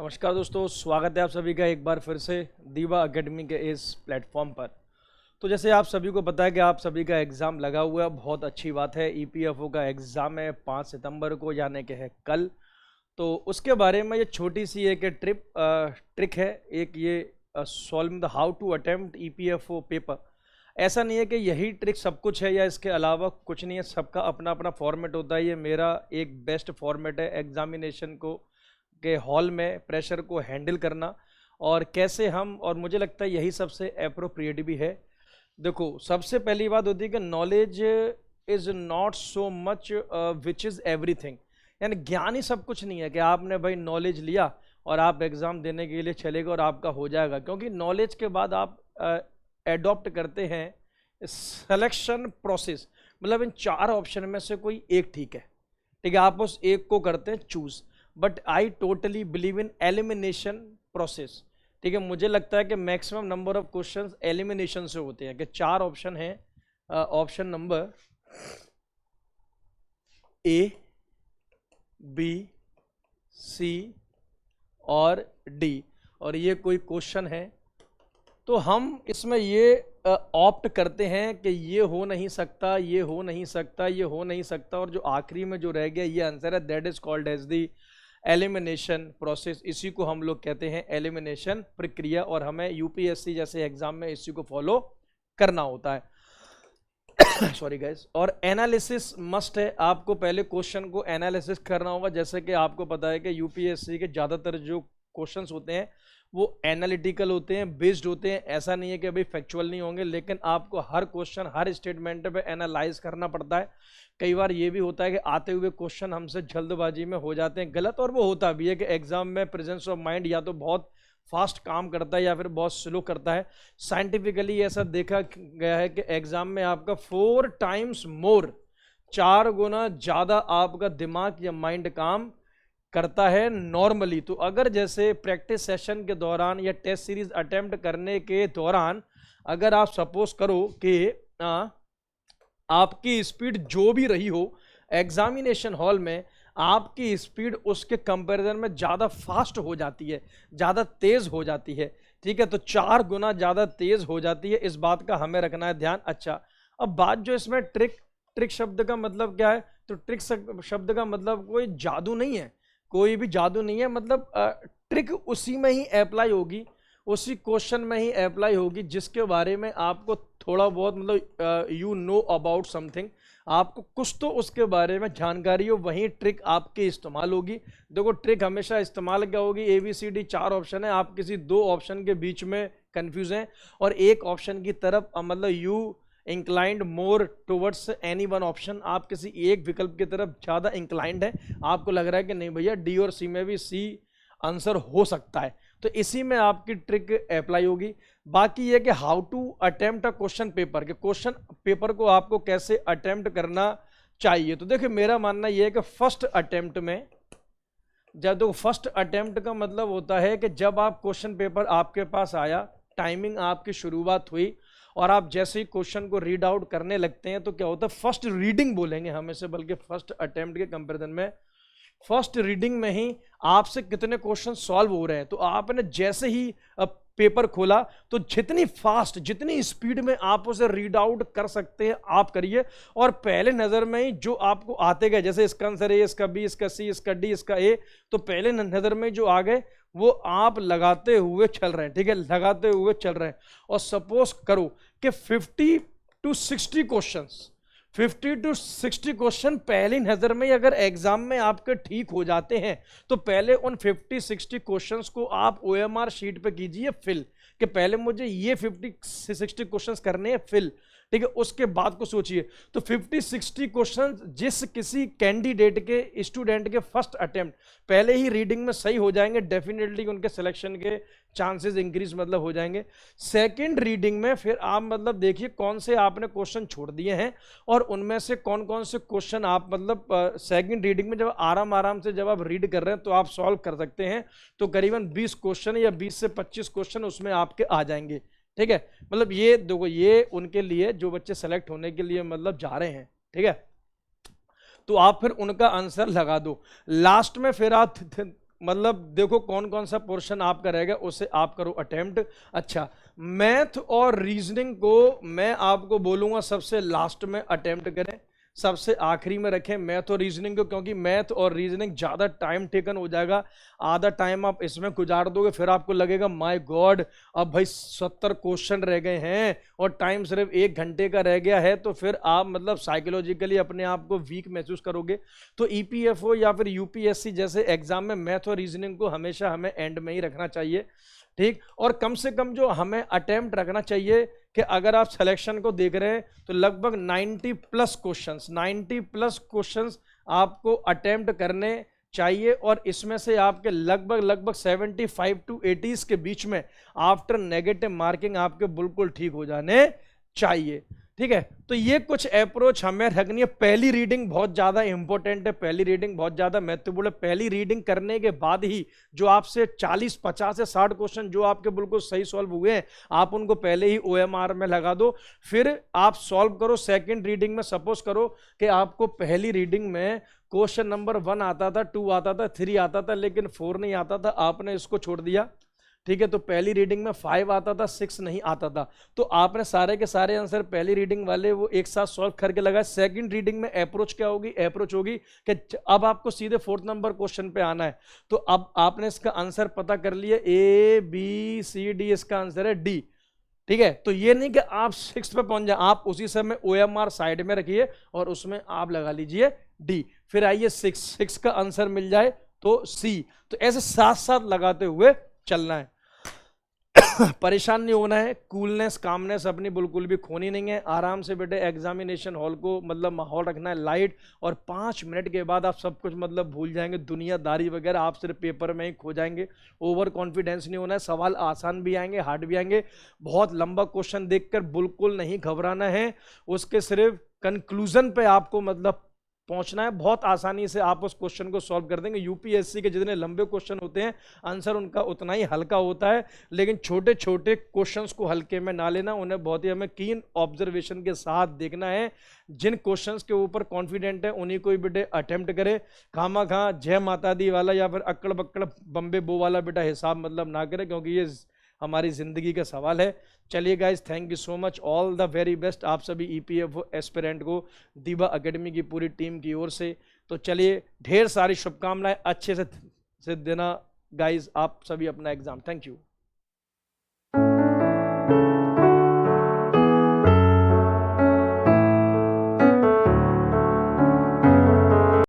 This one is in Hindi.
नमस्कार दोस्तों, स्वागत है आप सभी का एक बार फिर से दीवा एकेडमी के इस प्लेटफॉर्म पर। तो जैसे आप सभी को पता है कि आप सभी का एग्ज़ाम लगा हुआ है, बहुत अच्छी बात है। ईपीएफओ का एग्ज़ाम है 5 सितंबर को, यानी कि है कल। तो उसके बारे में ये छोटी सी एक ट्रिक है, एक ये solving the how to attempt EPFO paper. ऐसा नहीं है कि यही ट्रिक सब कुछ है या इसके अलावा कुछ नहीं है, सबका अपना अपना फॉर्मेट होता है। ये मेरा एक बेस्ट फॉर्मेट है एग्जामिनेशन को के हॉल में प्रेशर को हैंडल करना और कैसे हम, और मुझे लगता है यही सबसे अप्रोप्रिएट भी है। देखो, सबसे पहली बात होती है कि knowledge is not so much which is everything, यानी ज्ञान ही सब कुछ नहीं है कि आपने भाई नॉलेज लिया और आप एग्ज़ाम देने के लिए चले गए और आपका हो जाएगा। क्योंकि नॉलेज के बाद आप एडॉप्ट करते हैं सिलेक्शन प्रोसेस, मतलब इन 4 ऑप्शन में से कोई एक ठीक है, ठीक है, आप उस एक को करते हैं choose. But I totally believe in elimination process, ठीक है। मुझे लगता है कि maximum number of questions elimination से होते हैं, कि 4 ऑप्शन हैं, ऑप्शन नंबर ए, बी, सी और डी, और ये कोई क्वेश्चन है तो हम इसमें ये ऑप्ट करते हैं कि ये हो नहीं सकता, ये हो नहीं सकता, ये हो नहीं सकता, और जो आखिरी में जो रह गया ये आंसर है। That is called as the elimination process. इसी को हम लोग कहते हैं एलिमिनेशन प्रक्रिया, और हमें यूपीएससी जैसे एग्जाम में इसी को फॉलो करना होता है। Sorry guys. और एनालिसिस मस्ट है, आपको पहले क्वेश्चन को एनालिसिस करना होगा। जैसे कि आपको पता है कि यूपीएससी के ज़्यादातर जो क्वेश्चंस होते हैं वो एनालिटिकल होते हैं, बेस्ड होते हैं। ऐसा नहीं है कि अभी फैक्चुअल नहीं होंगे, लेकिन आपको हर क्वेश्चन, हर स्टेटमेंट पे एनालाइज करना पड़ता है। कई बार ये भी होता है कि आते हुए क्वेश्चन हमसे जल्दबाजी में हो जाते हैं गलत, और वो होता भी है कि एग्जाम में प्रेजेंस ऑफ माइंड या तो बहुत फास्ट काम करता है या फिर बहुत स्लो करता है। साइंटिफिकली ऐसा देखा गया है कि एग्जाम में आपका 4 टाइम्स मोर, 4 गुना ज़्यादा आपका दिमाग या माइंड काम करता है नॉर्मली। तो अगर जैसे प्रैक्टिस सेशन के दौरान या टेस्ट सीरीज अटेम्प्ट करने के दौरान अगर आप सपोज करो कि आपकी स्पीड जो भी रही हो एग्जामिनेशन हॉल में, आपकी स्पीड उसके कंपैरिजन में ज़्यादा फास्ट हो जाती है, ज़्यादा तेज़ हो जाती है, ठीक है, तो 4 गुना ज़्यादा तेज़ हो जाती है। इस बात का हमें रखना है ध्यान। अच्छा, अब बात जो इसमें ट्रिक शब्द का मतलब क्या है, तो ट्रिक शब्द का मतलब कोई जादू नहीं है, कोई भी जादू नहीं है। मतलब ट्रिक उसी में ही अप्लाई होगी, उसी क्वेश्चन में ही अप्लाई होगी जिसके बारे में आपको थोड़ा बहुत, मतलब यू नो अबाउट समथिंग, आपको कुछ तो उसके बारे में जानकारी हो, वहीं ट्रिक आपकी इस्तेमाल होगी। देखो, ट्रिक हमेशा इस्तेमाल क्या होगी, ABCD 4 ऑप्शन है, आप किसी 2 ऑप्शन के बीच में कंफ्यूज हैं और एक ऑप्शन की तरफ मतलब you inclined more towards any one option, आप किसी एक विकल्प की तरफ ज़्यादा इंक्लाइंड है, आपको लग रहा है कि नहीं भैया डी और सी में भी सी आंसर हो सकता है, तो इसी में आपकी ट्रिक अप्लाई होगी। बाकी ये कि how to attempt a question paper, के क्वेश्चन पेपर को आपको कैसे अटेम्प्ट करना चाहिए। तो देखिए, मेरा मानना यह है कि फर्स्ट अटेम्प्ट में, जब तो फर्स्ट अटेम्प्ट का मतलब होता है कि जब आप क्वेश्चन पेपर आपके पास आया, टाइमिंग आपकी शुरुआत हुई और आप जैसे ही क्वेश्चन को रीड आउट करने लगते हैं तो क्या होता है, फर्स्ट रीडिंग बोलेंगे हम इसे, बल्कि फर्स्ट अटेम्प्ट के कंपैरिजन में फर्स्ट रीडिंग में ही आपसे कितने क्वेश्चन सॉल्व हो रहे हैं। तो आपने जैसे ही पेपर खोला तो जितनी फास्ट, जितनी स्पीड में आप उसे रीड आउट कर सकते हैं आप करिए, और पहले नज़र में ही जो आपको आते गए, जैसे इसका आंसर ए, इसका बी, इसका सी, इसका डी, इसका ए, तो पहले नज़र में जो आ गए वो आप लगाते हुए चल रहे हैं, ठीक है, लगाते हुए चल रहे हैं। और सपोज करो कि 50 to 60 क्वेश्चंस, 50 to 60 क्वेश्चन पहली नज़र में अगर एग्जाम में आपके ठीक हो जाते हैं तो पहले उन 50-60 क्वेश्चंस को आप OMR शीट पे कीजिए फिल, कि पहले मुझे ये 50-60 क्वेश्चंस करने हैं फिल, ठीक है, उसके बाद को सोचिए। तो 50-60 क्वेश्चन जिस किसी कैंडिडेट के, स्टूडेंट के फर्स्ट अटेम्प्ट पहले ही रीडिंग में सही हो जाएंगे, डेफिनेटली उनके सिलेक्शन के चांसेस इंक्रीज मतलब हो जाएंगे। सेकंड रीडिंग में फिर आप मतलब देखिए कौन से आपने क्वेश्चन छोड़ दिए हैं और उनमें से कौन कौन से क्वेश्चन आप मतलब सेकंड रीडिंग में जब आराम से जब आप रीड कर रहे हैं तो आप सॉल्व कर सकते हैं। तो करीबन 20 क्वेश्चन या 20 से 25 क्वेश्चन उसमें आपके आ जाएंगे, ठीक है। मतलब ये देखो, ये उनके लिए जो बच्चे सेलेक्ट होने के लिए मतलब जा रहे हैं, ठीक है, तो आप फिर उनका आंसर लगा दो। लास्ट में फिर आप मतलब देखो कौन कौन सा पोर्शन आपका रहेगा उसे आप करो अटेम्प्ट। अच्छा, मैथ और रीजनिंग को मैं आपको बोलूंगा सबसे लास्ट में अटेम्प्ट करें, सबसे आखिरी में रखें मैथ और रीजनिंग को, क्योंकि मैथ और रीजनिंग ज्यादा टाइम टेकन हो जाएगा। आधा टाइम आप इसमें गुजार दोगे, फिर आपको लगेगा माय गॉड अब भाई 70 क्वेश्चन रह गए हैं और टाइम सिर्फ 1 घंटे का रह गया है, तो फिर आप मतलब साइकोलॉजिकली अपने आप को वीक महसूस करोगे। तो ईपीएफओ या फिर यूपीएससी जैसे एग्जाम में मैथ और रीजनिंग को हमेशा हमें एंड में ही रखना चाहिए, ठीक। और कम से कम जो हमें अटेम्प्ट रखना चाहिए कि अगर आप सिलेक्शन को देख रहे हैं तो लगभग 90 प्लस क्वेश्चंस आपको अटेम्प्ट करने चाहिए, और इसमें से आपके लगभग 75 to 80 के बीच में आफ्टर नेगेटिव मार्किंग आपके बिल्कुल ठीक हो जाने चाहिए, ठीक है। तो ये कुछ अप्रोच हमें रखनी है। पहली रीडिंग बहुत ज्यादा इंपॉर्टेंट है, पहली रीडिंग बहुत ज्यादा महत्वपूर्ण है। पहली रीडिंग करने के बाद ही जो आपसे 40, 50 या 60 क्वेश्चन जो आपके बिल्कुल सही सॉल्व हुए हैं आप उनको पहले ही ओएमआर में लगा दो, फिर आप सॉल्व करो। सेकंड रीडिंग में सपोज करो कि आपको पहली रीडिंग में क्वेश्चन नंबर 1 आता था, 2 आता था, 3 आता था, लेकिन 4 नहीं आता था, आपने इसको छोड़ दिया, ठीक है। तो पहली रीडिंग में 5 आता था, 6 नहीं आता था, तो आपने सारे के सारे आंसर पहली रीडिंग वाले वो एक साथ सॉल्व करके लगाए। सेकंड रीडिंग में अप्रोच क्या होगी, अप्रोच होगी कि अब आपको सीधे 4th नंबर क्वेश्चन पे आना है। तो अब आपने इसका आंसर पता कर लिया, ए बी सी डी, इसका आंसर है डी, ठीक है। तो ये नहीं कि आप 6th पे पहुंच जाए, आप उसी समय ओएमआर साइड में रखिए और उसमें आप लगा लीजिए डी, फिर आइए 6 का आंसर मिल जाए तो सी। तो ऐसे साथ साथ लगाते हुए चलना है, परेशान नहीं होना है। कूलनेस कामनेस अपनी बिल्कुल भी खोनी नहीं है। आराम से बेटे एग्जामिनेशन हॉल को मतलब माहौल रखना है लाइट, और 5 मिनट के बाद आप सब कुछ मतलब भूल जाएंगे, दुनियादारी वगैरह आप सिर्फ पेपर में ही खो जाएंगे। ओवर कॉन्फिडेंस नहीं होना है, सवाल आसान भी आएंगे हार्ड भी आएंगे। बहुत लंबा क्वेश्चन देखकर बिल्कुल नहीं घबराना है, उसके सिर्फ कंक्लूजन पे आपको मतलब पहुंचना है। बहुत आसानी से आप उस क्वेश्चन को सॉल्व कर देंगे। यूपीएससी के जितने लंबे क्वेश्चन होते हैं आंसर उनका उतना ही हल्का होता है, लेकिन छोटे छोटे क्वेश्चंस को हल्के में ना लेना, उन्हें बहुत ही हमें कीन ऑब्जर्वेशन के साथ देखना है। जिन क्वेश्चंस के ऊपर कॉन्फिडेंट है उन्हीं को ही बेटे अटेम्प्ट करे। खामा खा जय माता दी वाला या फिर अक्कड़ बक्कड़ बम्बे बो वाला बेटा हिसाब मतलब ना करे, क्योंकि ये हमारी जिंदगी का सवाल है। चलिए guys, thank you so much, all the very best आप सभी ईपीएफओ एस्पिरेंट को दीवा एकेडमी की पूरी टीम की ओर से। तो चलिए ढेर सारी शुभकामनाएं, अच्छे से देना गाइज आप सभी अपना एग्जाम। Thank you.